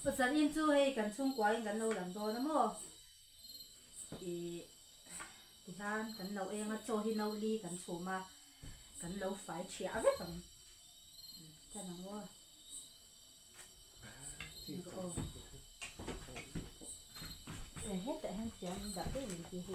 Pasal in chu hei kan chung kwa in kan lo lam do na mo i ti han kan lo eng a cho hi no li kan chuma kan lo fai chia ve tang ta na mo hết tại hắn chém đã cái gì kia hi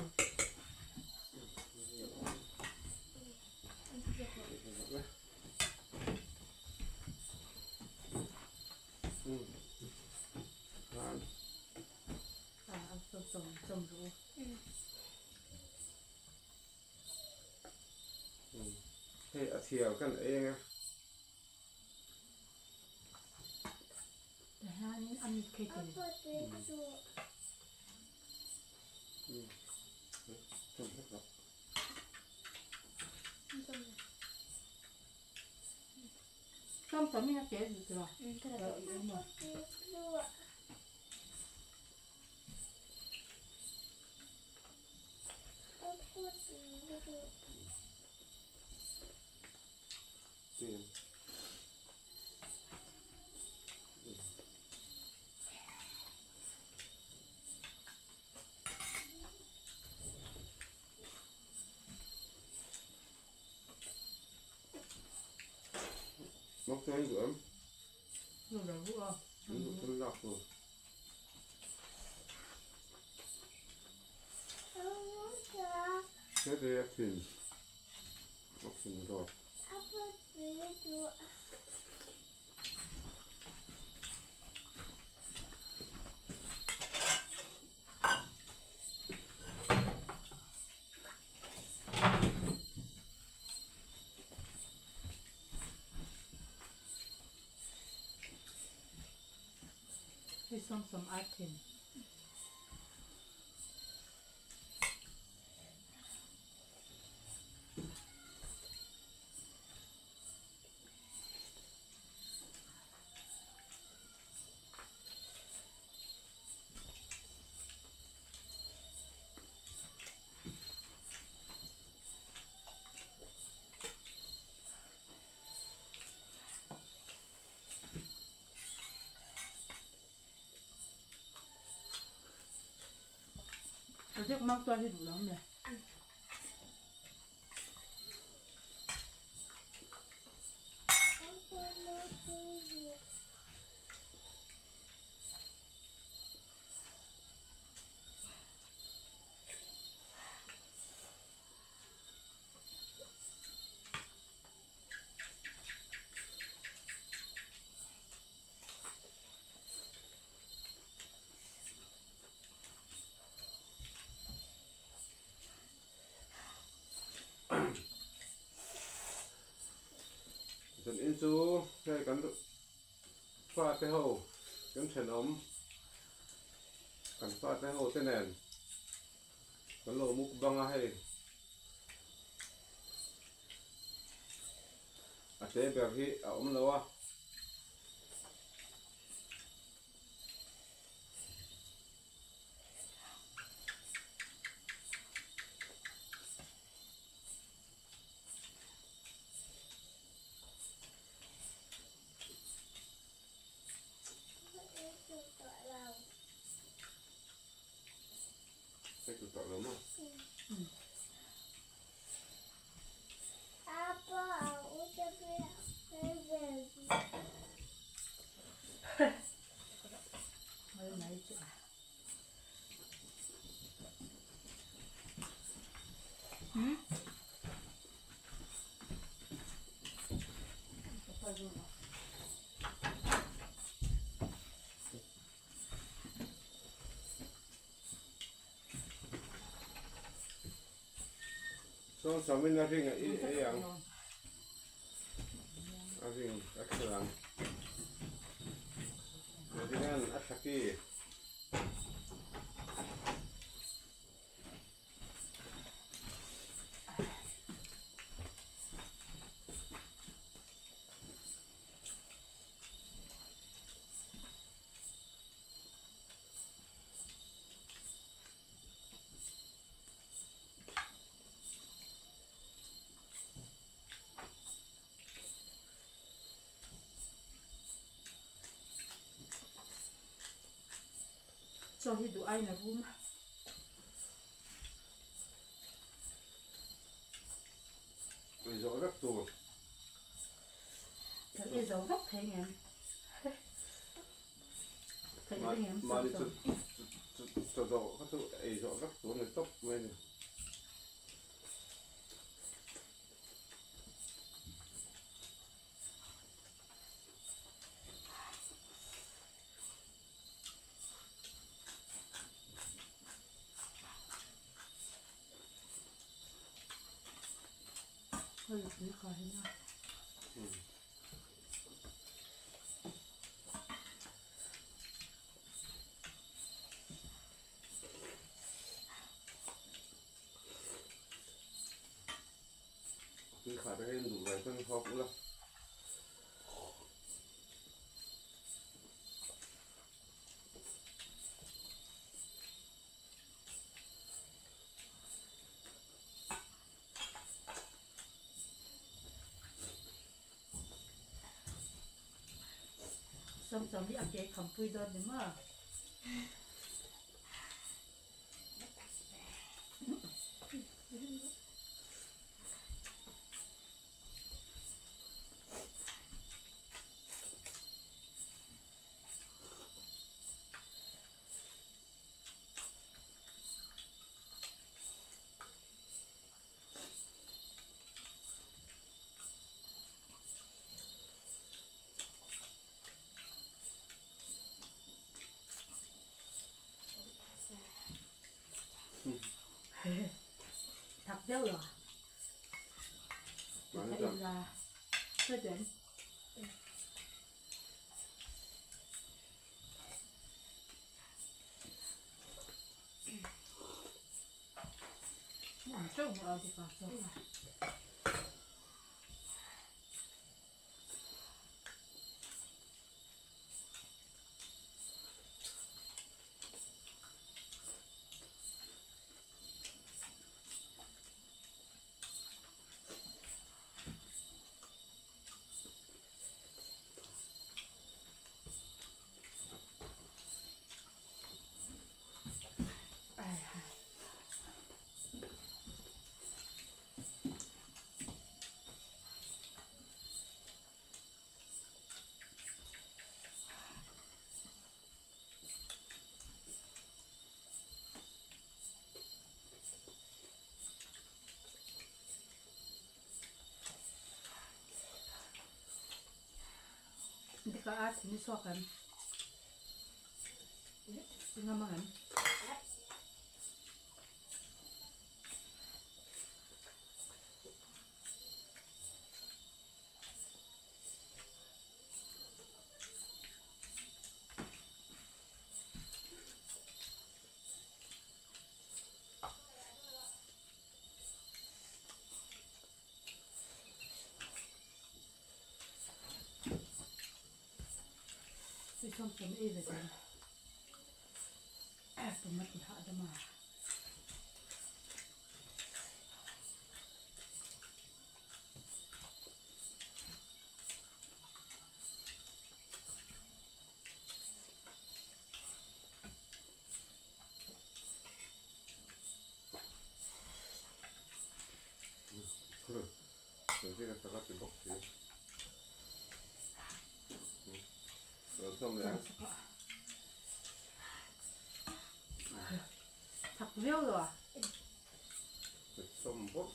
trồng rượuให้อาเทียวกันเองอะแต่ฮะนี่อันนี้เคยกินจมให้ครับต้มตำมีน้ำเกลืออยู่จ้ะอีกหน่อยเตรียมมกตัวนี้ก่อน อยู่ไหนพวกเรา นี่ตัวหลักเลยแค่เรียกถึงมกถึงรอดให้ส้มสมอาร์ตินเราเรียกมักตัวที่ถูกแล้วเนี่ยจนอินซูใช้กันฟาดไปหูกันเฉนอมกันฟาดไปหูเต้นแนนกันโลมุกบังให้อาเจ๊แบบที่เอามันแล้ววะใช่ตัวต่อแล้วมั้งไม่ไหนจ้ะSono sambil naring yang naring akhiran naringan asaki cho hi đủ ai là vum bây giờ rất tù cái bây giờ rất thấy nghe thấy mà nghe mà đi cho đồ các thứ ấy rõ rất tù này tóc lên hơi bị khỏi nha cứ phải cái đủ vài phân kho cũng là xong xong đi ăn cái khẩm pui đơn đấy mà thật đéo rồi mà nó thấy chậm là hơi chuẩn ăn trâu ở thì còn trâu Hindi ka at siniswakan. Nga mangan. Thì xong chấm y về rồi. Tôi mất thì hạ ra mà. 그래 여기가 다같이 먹지 처음에 Thật réo rồi. 좀 먹어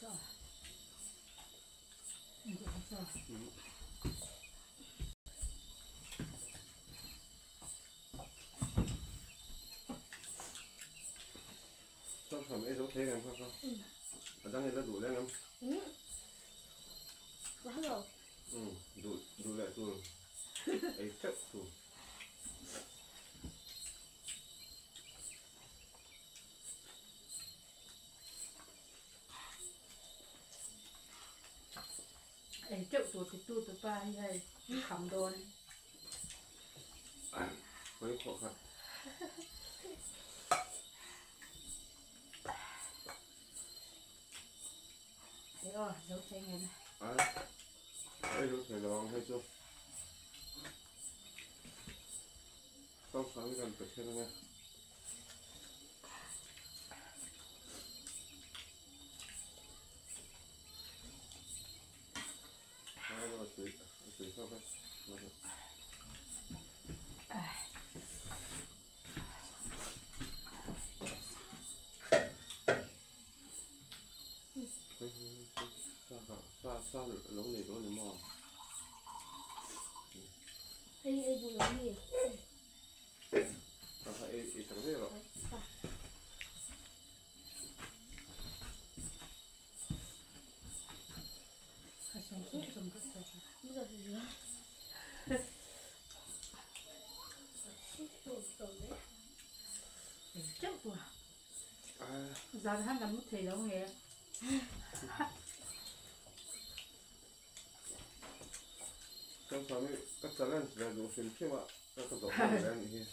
Cho. Được rồi. trong phẩm ấy giống thế em không ở trong này nó đủ lên không quá rồi đủ lại đủ ấy chất đủ Ấy triệu tuổi thì tu từ ba hay khẩm đồn. hơi khó khăn Thế rồi, dấu tay nghe này. ấy lúc phải lon hay chưa ต้องฟังกันไปเช่นนั้นเราซื้อเข้าไปซาลงนี่มอง ไอ้ดูนี่ Apa itu dia? Kasih 좀 kasih. 무슨 소리야? 시도 없네. Chắc quá. Giờ hắn làm mất thì đâu nghe. Trong phòng ấy các cháu lên là dùng xuyên phim ạ, các cháu lên như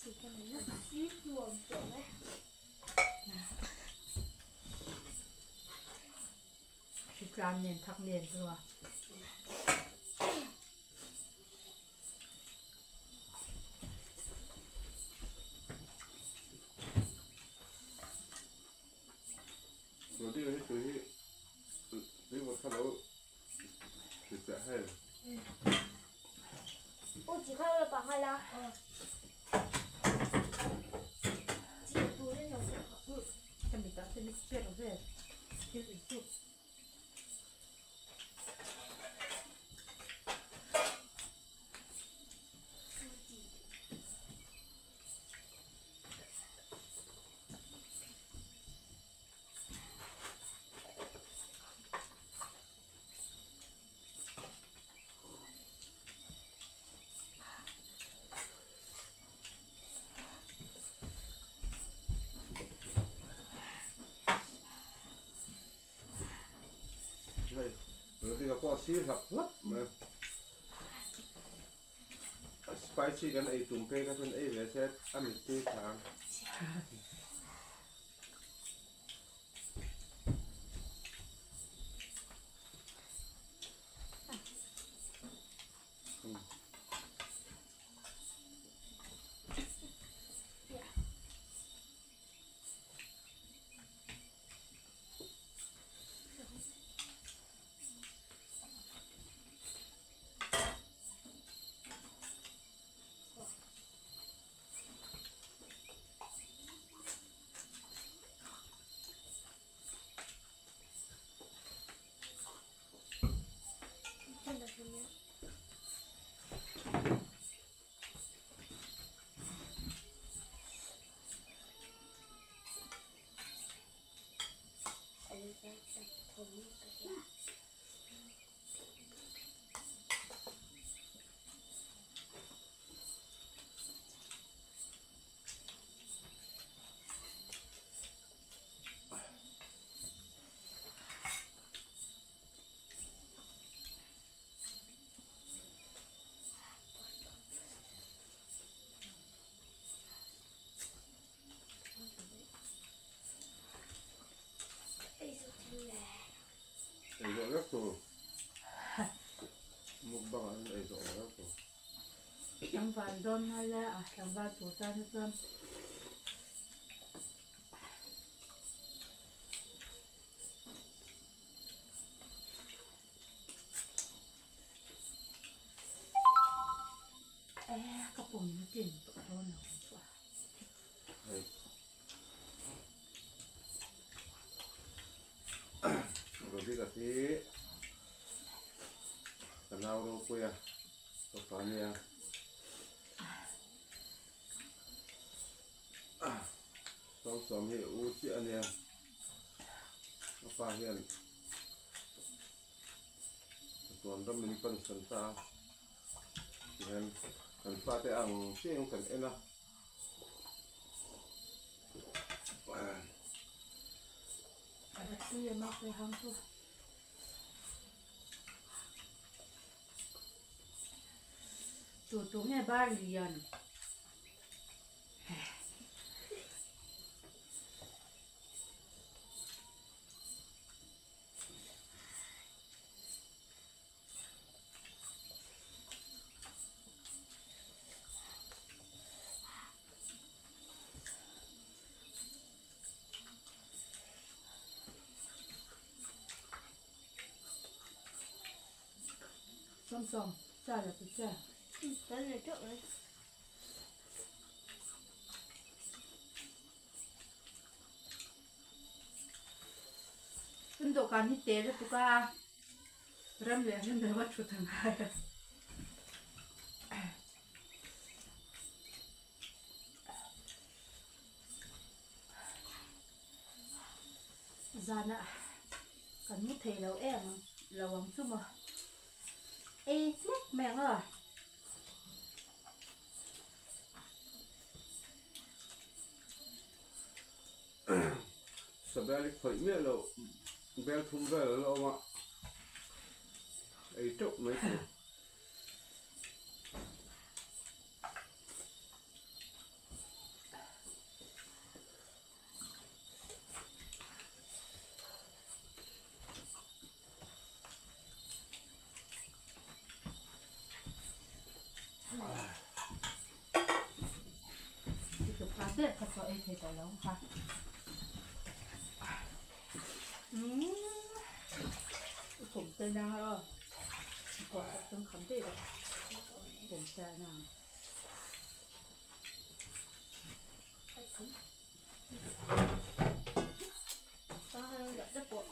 chỉ cần nó ít luồng rồi đấy. Chỉ làm nền thắc nền thôi. rồi đi đi một khăn đấu thì sẽ hay 오, 지카를 방하라. 지도는 여기 가고. 재밌다. 재밌지로 해. 재밌지. rồi đi gặp qua xí hợp lắm mà spicy cái này tùng cây cái thân ấy về sẽ ăn được tươi sáng ấy rõ rất rồi một bằng ăn ấy rõ rất rồi Chẳng phải don hay là chẳng phải chủ ta hết trơn. Các bụng nó chỉnh tụi nó nào cũng rồi đi gặp tí cần nào đâu quê à có phải nha xong xóm hiệu chuyện nha nó phải hiện tuần đó mình cần sẵn sàng thì em cần pha cái ăn chiên cần em nào Tôi mắc cái hăng thôi. Tụi nghe ba liền. xong cha là từ cha Tới này trước này. Ấn độ can hít tế là tụi ca ram lệ bắt chuột thằng hai ra nè cần mút thề lâu em lâu lắm chứ mà ê mẹ ơi Sabalik phải biết là bel thun bel là mà ấy trộn mấy cái thì chụp cá tết thật sự ê thề tỏi lâu haผมเจอดังแล้วกดจนขำตีเลยผมเจอหนัง Có hơi gặp đất bộ.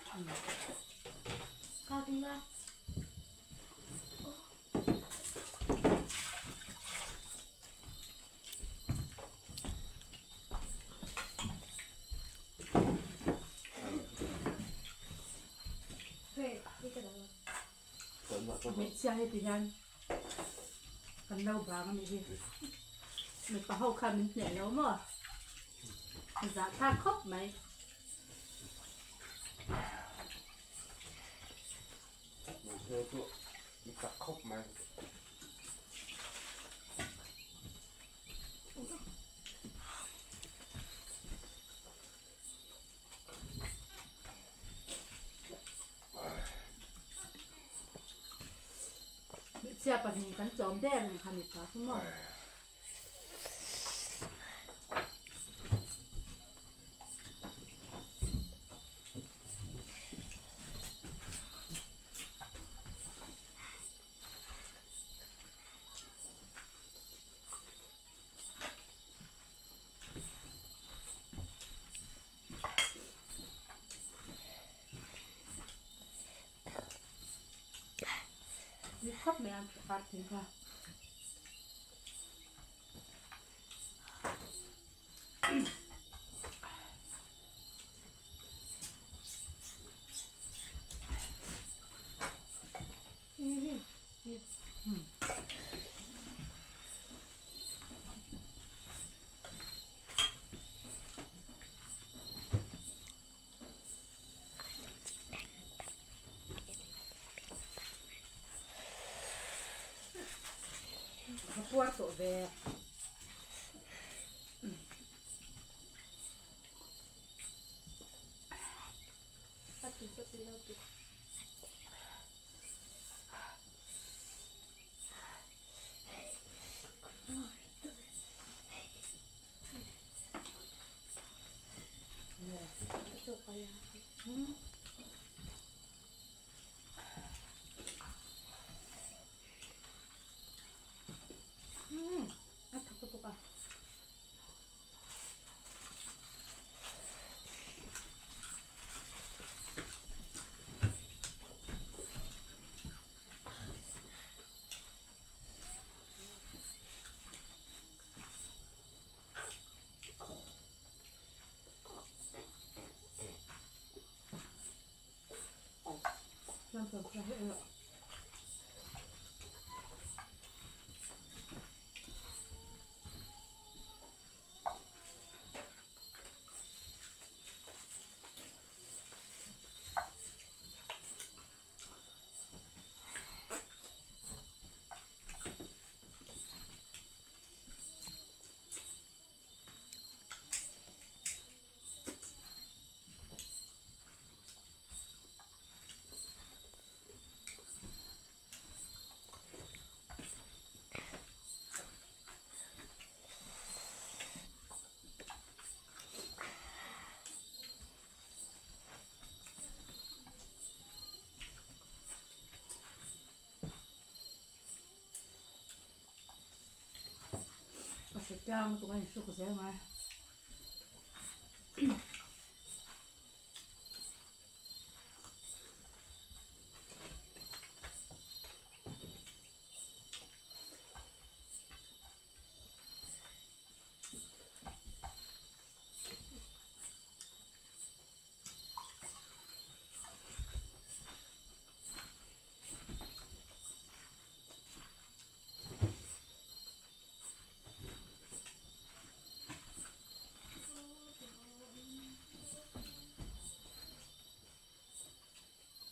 Cao tinh ra. Về, đi cái đó. Tuấn mà tôi ไม่ใช่ที่ฉันกันเล่าบางมันนี่มันก็เข้าคันมันเหนื่อยแล้วมั้งมันจะท่าครบไหม mình theo tụi đi cắt khóc mày เสียปันนี้กันจอมแดงคันนี้ค่ะคุณหมอ นี่ครบไหมอันปัดถึงค่ะเขาปวดตัวแบบ Bắt tí cho tí đâu tí. Cho coi là. อ่ะทุกอ่ะ trang tụi anh sụp sẽ mà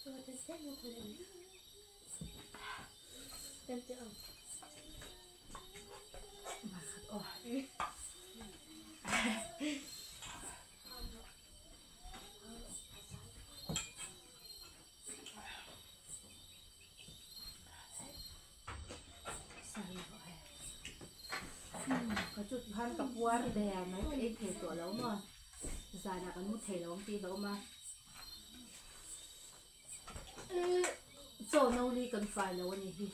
tôi sẽ xét một lần em chưa mà ồ có chút han cặp quan đè mấy cái thể tuổi lâu mà dài là còn một thể lâu tí lâu mà chỗ nấu ly cần phải lâu này thì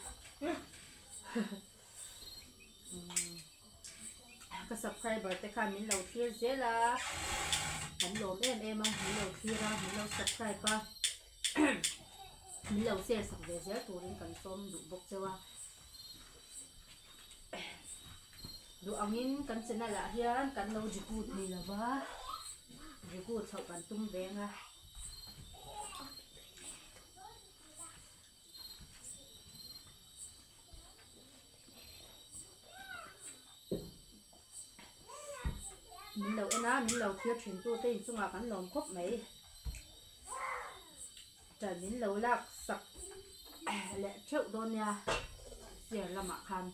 cái subscriber tới khai mình lâu kia dễ là hắn lốm em mà mình lâu kia ra mình lâu subscribe ba mình lâu share sẵn về dễ tụi nên cần xôm đủ bốc cho à đủ ông in cần xin là hiền cần lâu chỉ cút này là ba chỉ cút sau cần tung về à mình lâu em á mình lâu kia chuyển tu tên chung là cắn lồng khúc mấy trời mình lâu lạc sặc lẹ chậu đôn nha giờ là mặc hàn